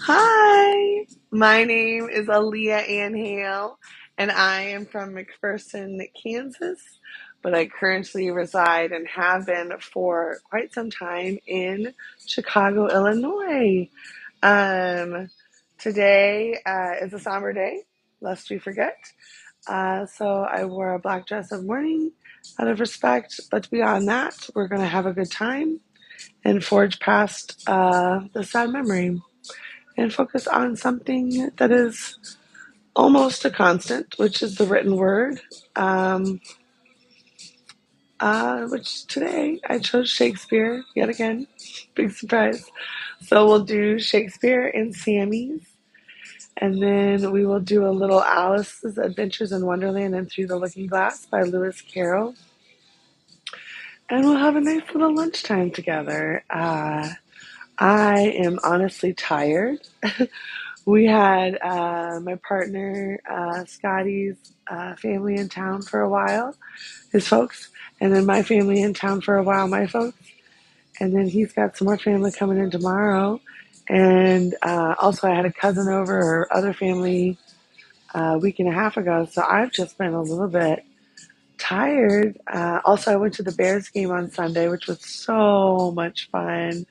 Hi, my name is Aaliyah Ann Hale, and I am from McPherson, Kansas, but I currently reside and have been for quite some time in Chicago, Illinois. Um, Today is a somber day, lest we forget. So I wore a black dress of mourning out of respect, but beyond that, we're going to have a good time and forge past the sad memory and focus on something that is almost a constant, which is the written word. Um, which today I chose Shakespeare yet again. Big surprise. So we'll do Shakespeare and Sammy's, and then we will do a little Alice's Adventures in Wonderland and Through the Looking Glass by Lewis Carroll. And we'll have a nice little lunchtime together. I am honestly tired. We had my partner Scotty's family in town for a while, his folks, and then my family in town for a while, my folks, and then he's got some more family coming in tomorrow. And also, I had a cousin over or other family a week and a half ago, so I've just been a little bit tired. Also, I went to the Bears game on Sunday, which was so much fun.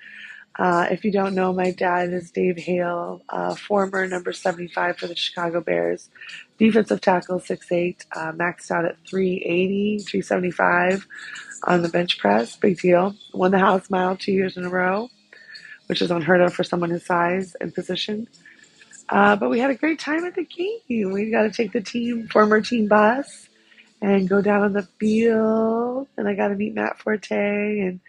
If you don't know, my dad is Dave Hale, former number 75 for the Chicago Bears, defensive tackle, 6'8", maxed out at 380, 375 on the bench press. Big deal. Won the House Mile 2 years in a row, which is unheard of for someone his size and position. But we had a great time at the game. We got to take the former team bus and go down on the field. And I got to meet Matt Forte and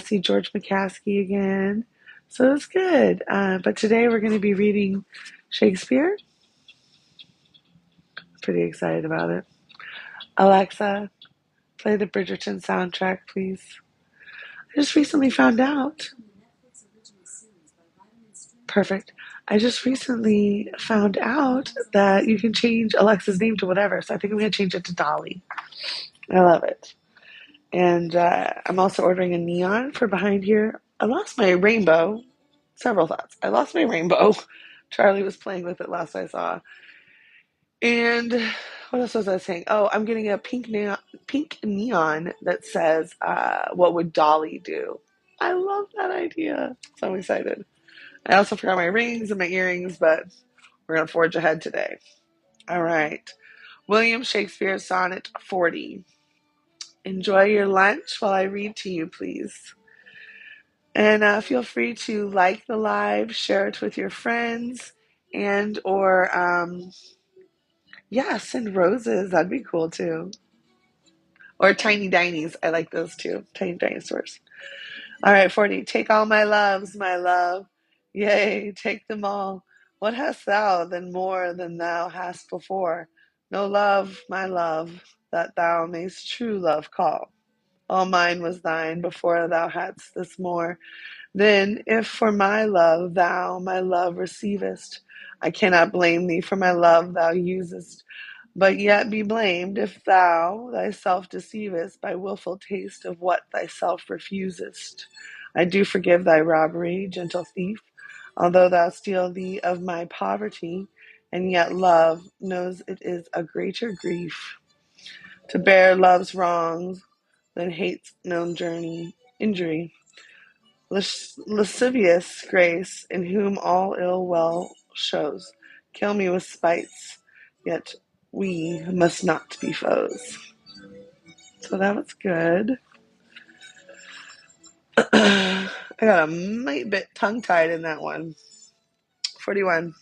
see George McCaskey again. So it was good. But today we're going to be reading Shakespeare. Pretty excited about it. Alexa, play the Bridgerton soundtrack, please. I just recently found out. Perfect. I just recently found out that you can change Alexa's name to whatever. So I think I'm going to change it to Dolly. I love it. And I'm also ordering a neon for behind here. I lost my rainbow. Several thoughts. I lost my rainbow. Charlie was playing with it last I saw. And what else was I saying? Oh, I'm getting a pink neon that says, "What would Dolly do?" I love that idea. So I'm excited. I also forgot my rings and my earrings, but we're gonna forge ahead today. All right. William Shakespeare, Sonnet 40. Enjoy your lunch while I read to you, please. And feel free to like the live, share it with your friends, and or yeah, send roses. That'd be cool too. Or tiny dinies. I like those too. Tiny dinosaurs. All right, 40. Take all my loves, my love. Yea, take them all. What hast thou than more than thou hast before? No love, my love, that thou mayst true love call. All mine was thine before thou hadst this more. Then, if for my love thou my love receivest, I cannot blame thee for my love thou usest, but yet be blamed if thou thyself deceivest by wilful taste of what thyself refusest. I do forgive thy robbery, gentle thief, although thou steal thee of my poverty, and yet love knows it is a greater grief to bear love's wrongs than hate's known injury. Lascivious grace, in whom all ill well shows. Kill me with spites, yet we must not be foes. So that was good. I got a mite bit tongue tied in that one. 41.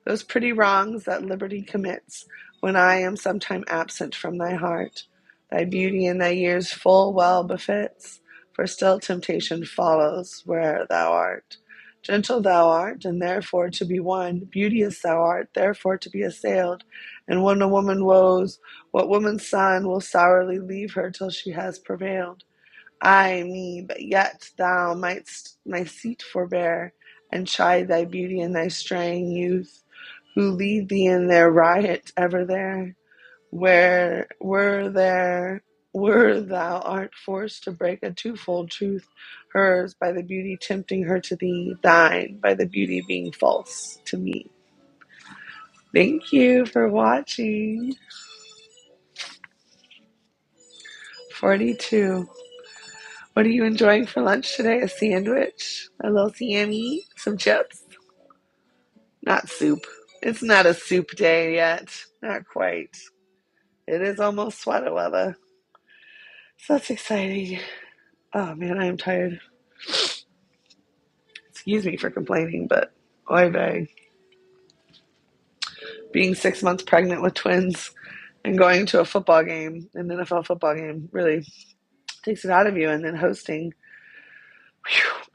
Those pretty wrongs that liberty commits, when I am sometime absent from thy heart, thy beauty in thy years full well befits, for still temptation follows where thou art. Gentle thou art, and therefore to be won, beauteous thou art, therefore to be assailed, and when a woman woes, what woman's son will sourly leave her till she has prevailed? Ay me, but yet thou mightst my seat forbear, and chide thy beauty and thy straying youth, who lead thee in their riot ever there, where were there were thou art forced to break a twofold truth, hers by the beauty tempting her to thee, thine by the beauty being false to me. Thank you for watching. 42. What are you enjoying for lunch today? A sandwich? A little sammy? Some chips? Not soup. It's not a soup day yet. Not quite. It is almost sweater weather. So that's exciting. Oh man, I am tired. Excuse me for complaining, but oy vey. Being 6 months pregnant with twins and going to a football game, an NFL football game, really takes it out of you. And then hosting.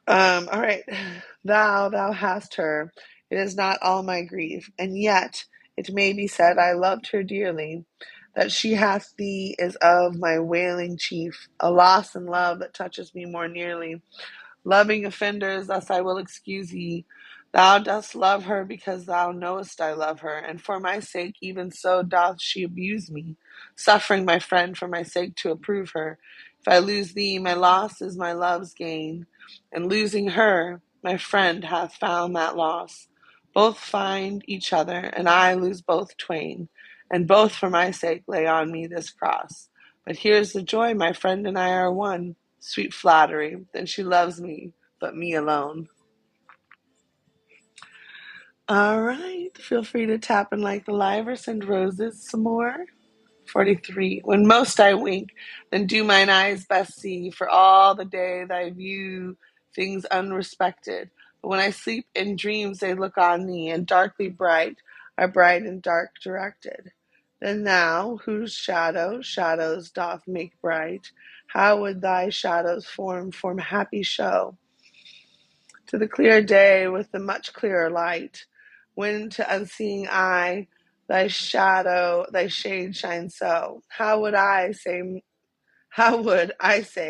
All right. Thou hast her. It is not all my grief. And yet it may be said I loved her dearly. That she hath thee is of my wailing chief, a loss in love that touches me more nearly. Loving offenders, thus I will excuse ye. Thou dost love her because thou knowest I love her, and for my sake even so doth she abuse me, suffering my friend for my sake to approve her. If I lose thee, my loss is my love's gain, and losing her, my friend hath found that loss. Both find each other, and I lose both twain, and both for my sake lay on me this cross. But here's the joy, my friend and I are one. Sweet flattery, then she loves me, but me alone. All right, feel free to tap and like the live or send roses some more. 43. When most I wink, then do mine eyes best see, for all the day thy view things unrespected. But when I sleep in dreams, they look on thee, and darkly bright are bright and dark directed. Then thou, whose shadow shadows doth make bright, how would thy shadow's form happy show to the clear day with the much clearer light, when to unseeing eye thy shade shines so? How would I say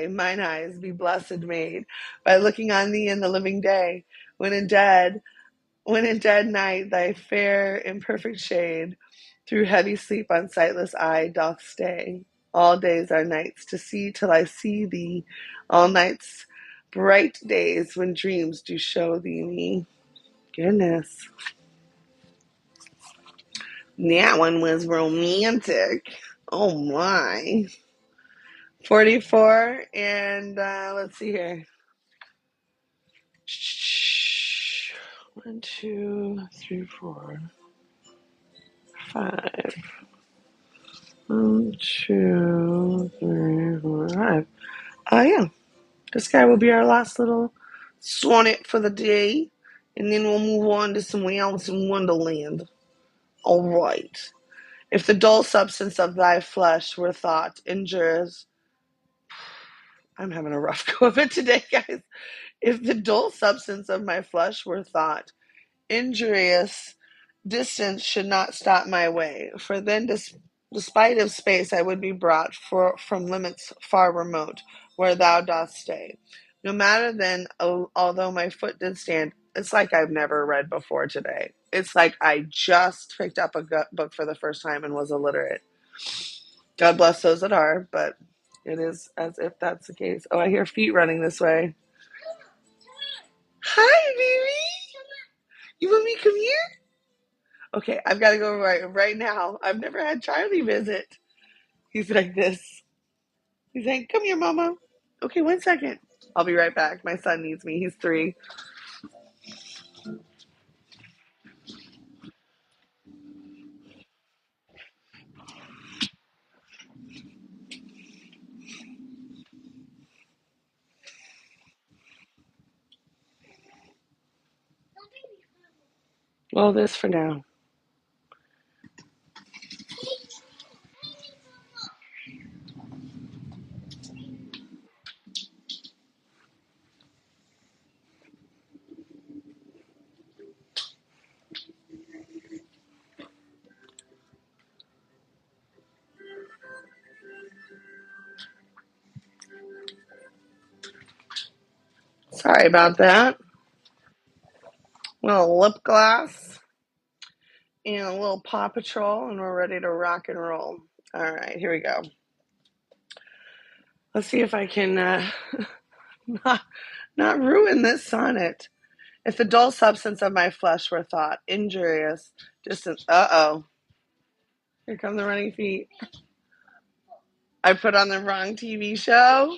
mine eyes be blessed made by looking on thee in the living day, when in dead night thy fair imperfect shade through heavy sleep on sightless eye doth stay. All days are nights to see till I see thee, all nights bright days when dreams do show thee me. Goodness. That one was romantic. Oh my. 44, and let's see here. 1, 2, 3, 4, 5. 1, 2, 3, 4, 5. Yeah. This guy will be our last little sonnet for the day, and then we'll move on to some Alice in Wonderland. All right. If the dull substance of thy flesh were thought injurious, I'm having a rough go of it today, guys. If the dull substance of my flesh were thought injurious, distance should not stop my way, for then, despite of space, I would be brought from limits far remote, where thou dost stay. No matter then, although my foot did stand, it's like I've never read before today. It's like I just picked up a book for the first time and was illiterate. God bless those that are, but it is as if that's the case. Oh, I hear feet running this way. Hi, baby. You want me to come here? Okay, I've got to go right now. I've never had Charlie visit. He's like this. He's like, come here, mama. Okay, 1 second. I'll be right back. My son needs me. He's 3. Well, this for now. Sorry about that. A little lip gloss and a little Paw Patrol, and we're ready to rock and roll. All right, here we go. Let's see if I can not, not ruin this sonnet. If the dull substance of my flesh were thought injurious, distant. Uh-oh. Here come the running feet. I put on the wrong TV show.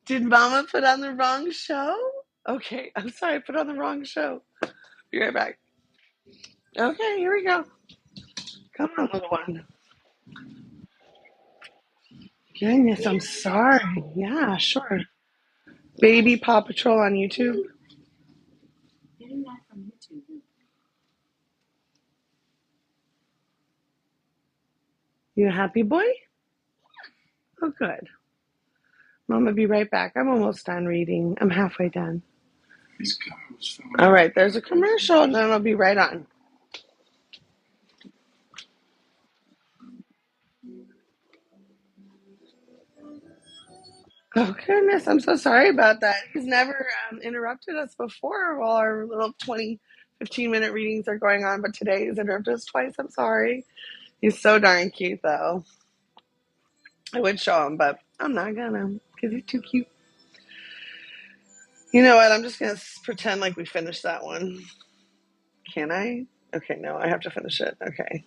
Did Mama put on the wrong show? Okay, I'm sorry, I put on the wrong show. Be right back. Okay, here we go. Come on, little one. Goodness, I'm sorry. Yeah, sure. Baby Paw Patrol on YouTube. You a happy boy? Oh, good. Mama, be right back. I'm almost done reading. I'm halfway done. All right, there's a commercial, and then I'll be right on. Oh, goodness, I'm so sorry about that. He's never interrupted us before while our little 20, 15-minute readings are going on, but today he's interrupted us twice. I'm sorry. He's so darn cute, though. I would show him, but I'm not gonna because he's too cute. You know what? I'm just gonna pretend like we finished that one. Can I? Okay, no, I have to finish it. Okay.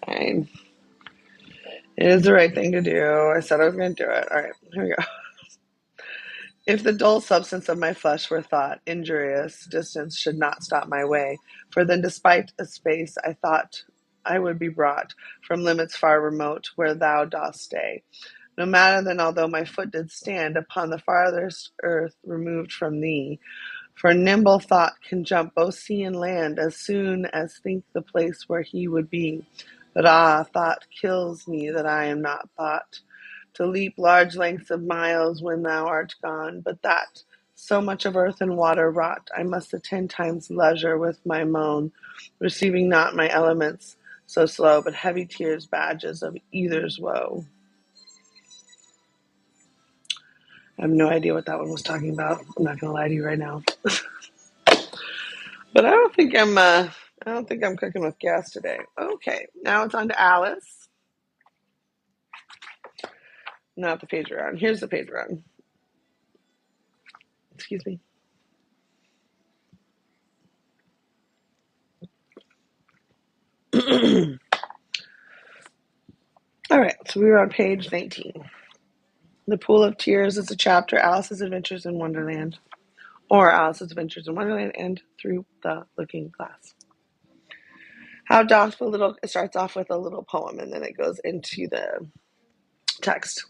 Fine. It is the right thing to do. I said I was going to do it. All right, here we go. If the dull substance of my flesh were thought injurious, distance should not stop my way. For then, despite a space, I thought I would be brought from limits far remote, where thou dost stay. No matter then, although my foot did stand upon the farthest earth removed from thee, for nimble thought can jump both sea and land as soon as think the place where he would be. But thought kills me that I am not thought, to leap large lengths of miles when thou art gone, but that, so much of earth and water wrought, I must attend time's leisure with my moan, receiving not my elements so slow, but heavy tears badges of either's woe. I have no idea what that one was talking about. I'm not gonna lie to you right now. But I don't think I'm cooking with gas today. Okay, now it's on to Alice. Not the page we're on. Here's the page we're on. Excuse me. All right, so we were on page 19. The Pool of Tears is a chapter, Alice's Adventures in Wonderland, or Alice's Adventures in Wonderland and Through the Looking Glass. It starts off with a little poem, and then it goes into the text.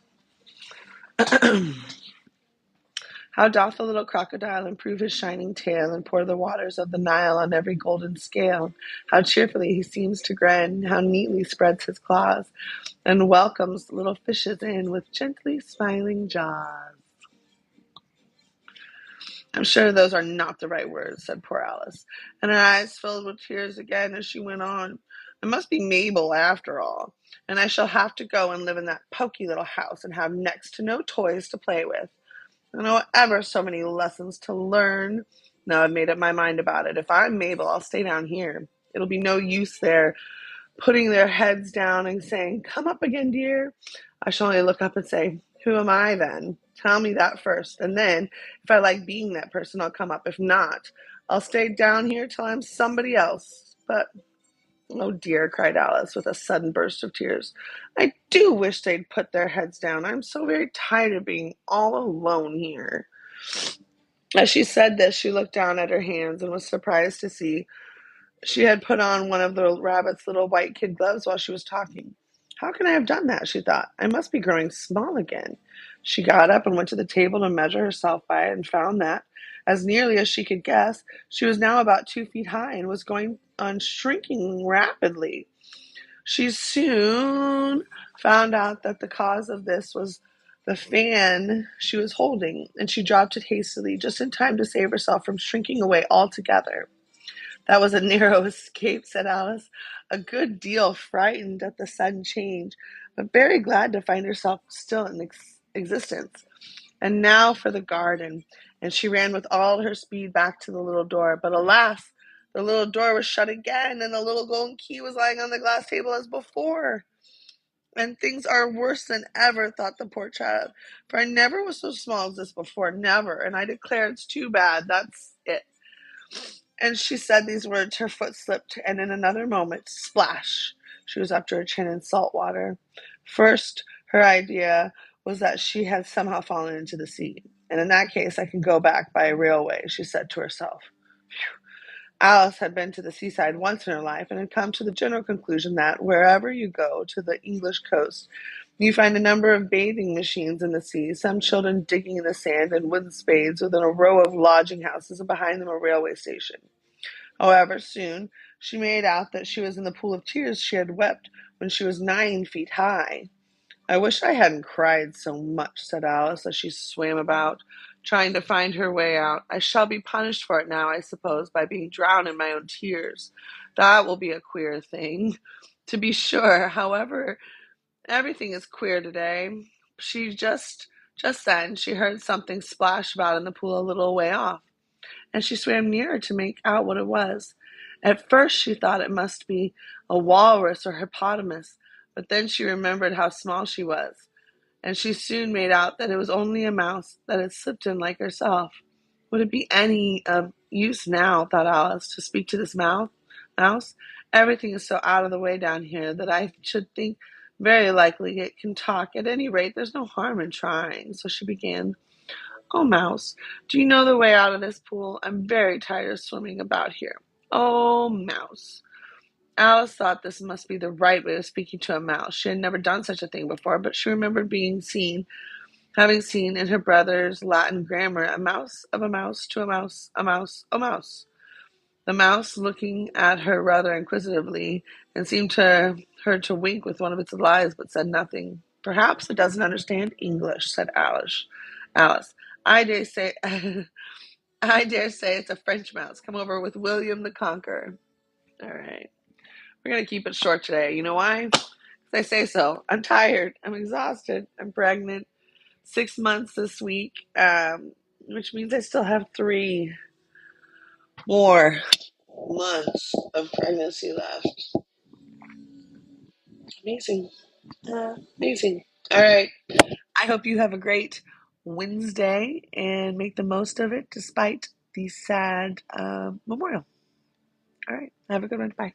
How doth the little crocodile improve his shining tail, and pour the waters of the Nile on every golden scale? How cheerfully he seems to grin, how neatly spreads his claws, and welcomes little fishes in with gently smiling jaws. I'm sure those are not the right words, said poor Alice, and her eyes filled with tears again as she went on. It must be Mabel after all, and I shall have to go and live in that poky little house and have next to no toys to play with. I know ever so many lessons to learn. Now I've made up my mind about it. If I'm Mabel, I'll stay down here. It'll be no use there putting their heads down and saying, come up again, dear. I shall only look up and say, who am I then? Tell me that first. And then, if I like being that person, I'll come up. If not, I'll stay down here till I'm somebody else. But, oh dear, cried Alice with a sudden burst of tears. I do wish they'd put their heads down. I'm so very tired of being all alone here. As she said this, she looked down at her hands and was surprised to see she had put on one of the rabbit's little white kid gloves while she was talking. How can I have done that? She thought. I must be growing small again. She got up and went to the table to measure herself by it and found that, as nearly as she could guess, she was now about 2 feet high and was going on shrinking rapidly. She soon found out that the cause of this was the fan she was holding, and she dropped it hastily, just in time to save herself from shrinking away altogether. That was a narrow escape, said Alice, a good deal frightened at the sudden change, but very glad to find herself still in existence. And now for the garden, and she ran with all her speed back to the little door. But alas, the little door was shut again, and the little golden key was lying on the glass table as before. And things are worse than ever, thought the poor child. For I never was so small as this before, never. And I declare it's too bad. That's it. And she said these words, her foot slipped, and in another moment, splash, she was up to her chin in salt water. First, her idea was that she had somehow fallen into the sea. And in that case, I can go back by a railway, she said to herself. Alice had been to the seaside once in her life and had come to the general conclusion that wherever you go to the English coast, you find a number of bathing machines in the sea, some children digging in the sand and wooden spades within a row of lodging houses and behind them a railway station. However, soon she made out that she was in the pool of tears she had wept when she was 9 feet high. I wish I hadn't cried so much, said Alice, as she swam about, trying to find her way out. I shall be punished for it now, I suppose, by being drowned in my own tears. That will be a queer thing, to be sure. However, everything is queer today. She just then she heard something splash about in the pool a little way off, and she swam nearer to make out what it was. At first she thought it must be a walrus or hippopotamus, but then she remembered how small she was, and she soon made out that it was only a mouse that had slipped in like herself. Would it be any use now, thought Alice, to speak to this mouse? Everything is so out of the way down here that I should think very likely it can talk. At any rate, there's no harm in trying. So she began, "Oh, Mouse, do you know the way out of this pool? I'm very tired of swimming about here. Oh, Mouse." Alice thought this must be the right way of speaking to a mouse. She had never done such a thing before, but she remembered having seen in her brother's Latin grammar, a mouse of a mouse to a mouse, a mouse, a mouse. The mouse looking at her rather inquisitively, and seemed to her to wink with one of its eyes, but said nothing. "Perhaps it doesn't understand English," said Alice. Alice, I dare say, I dare say it's a French mouse come over with William the Conqueror. All right, we're gonna keep it short today. You know why? 'Cause I say so. I'm tired. I'm exhausted. I'm pregnant. 6 months this week, which means I still have 3 more months of pregnancy left. Amazing. Amazing. All right. I hope you have a great Wednesday and make the most of it despite the sad memorial. All right. Have a good one. Bye.